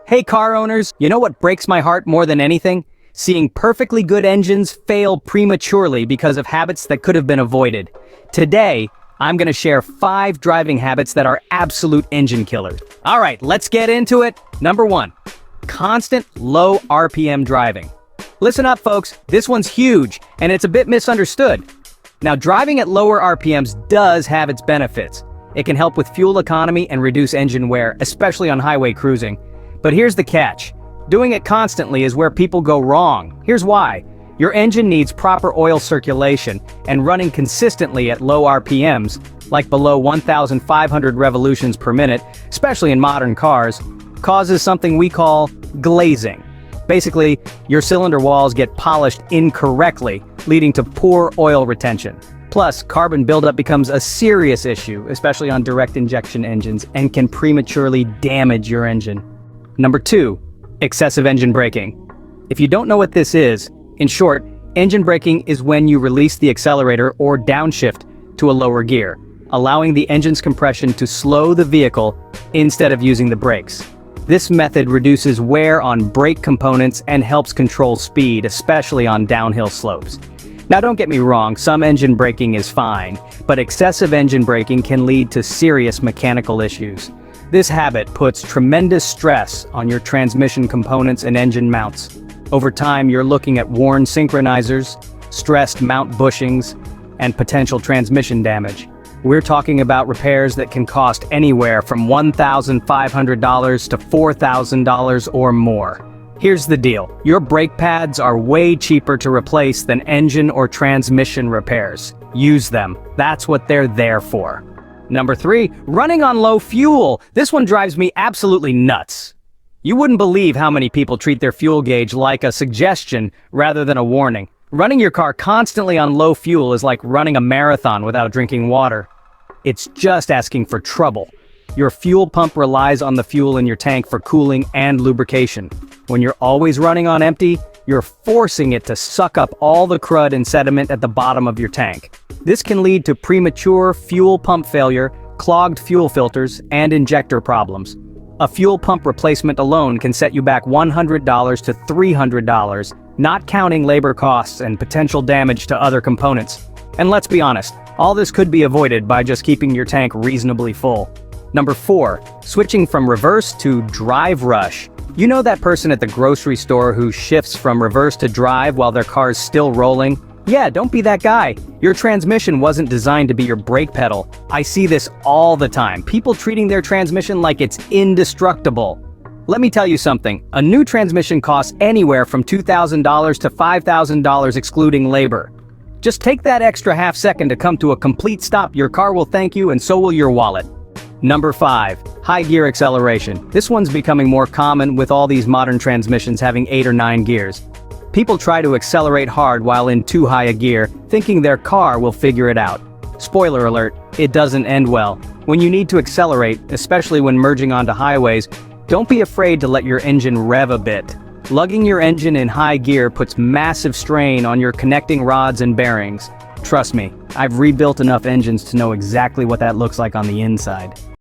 Hey car owners, you know what breaks my heart more than anything? Seeing perfectly good engines fail prematurely because of habits that could have been avoided. Today, I'm gonna share 5 driving habits that are absolute engine killers. Alright, let's get into it. Number 1, constant low RPM driving. Listen up folks, this one's huge, and it's a bit misunderstood. Now driving at lower RPMs does have its benefits. It can help with fuel economy and reduce engine wear, especially on highway cruising. But here's the catch. Doing it constantly is where people go wrong. Here's why. Your engine needs proper oil circulation, and running consistently at low RPMs, like below 1,500 revolutions per minute, especially in modern cars, causes something we call glazing. Basically, your cylinder walls get polished incorrectly, leading to poor oil retention. Plus, carbon buildup becomes a serious issue, especially on direct injection engines, and can prematurely damage your engine. Number 2, excessive engine braking. If you don't know what this is, in short, engine braking is when you release the accelerator or downshift to a lower gear, allowing the engine's compression to slow the vehicle instead of using the brakes. This method reduces wear on brake components and helps control speed, especially on downhill slopes. Now don't get me wrong, some engine braking is fine, but excessive engine braking can lead to serious mechanical issues. This habit puts tremendous stress on your transmission components and engine mounts. Over time, you're looking at worn synchronizers, stressed mount bushings, and potential transmission damage. We're talking about repairs that can cost anywhere from $1,500 to $4,000 or more. Here's the deal. Your brake pads are way cheaper to replace than engine or transmission repairs. Use them. That's what they're there for. Number 3, running on low fuel. This one drives me absolutely nuts. You wouldn't believe how many people treat their fuel gauge like a suggestion rather than a warning. Running your car constantly on low fuel is like running a marathon without drinking water. It's just asking for trouble. Your fuel pump relies on the fuel in your tank for cooling and lubrication. When you're always running on empty, you're forcing it to suck up all the crud and sediment at the bottom of your tank. This can lead to premature fuel pump failure, clogged fuel filters, and injector problems. A fuel pump replacement alone can set you back $100 to $300, not counting labor costs and potential damage to other components. And let's be honest, all this could be avoided by just keeping your tank reasonably full. Number 4, switching from reverse to drive rush. You know that person at the grocery store who shifts from reverse to drive while their car's still rolling? Yeah, don't be that guy. Your transmission wasn't designed to be your brake pedal. I see this all the time. People treating their transmission like it's indestructible. Let me tell you something. A new transmission costs anywhere from $2,000 to $5,000 excluding labor. Just take that extra half second to come to a complete stop. Your car will thank you, and so will your wallet. Number 5, high gear acceleration. This one's becoming more common with all these modern transmissions having 8 or 9 gears. People try to accelerate hard while in too high a gear, thinking their car will figure it out. Spoiler alert, it doesn't end well. When you need to accelerate, especially when merging onto highways, don't be afraid to let your engine rev a bit. Lugging your engine in high gear puts massive strain on your connecting rods and bearings. Trust me, I've rebuilt enough engines to know exactly what that looks like on the inside.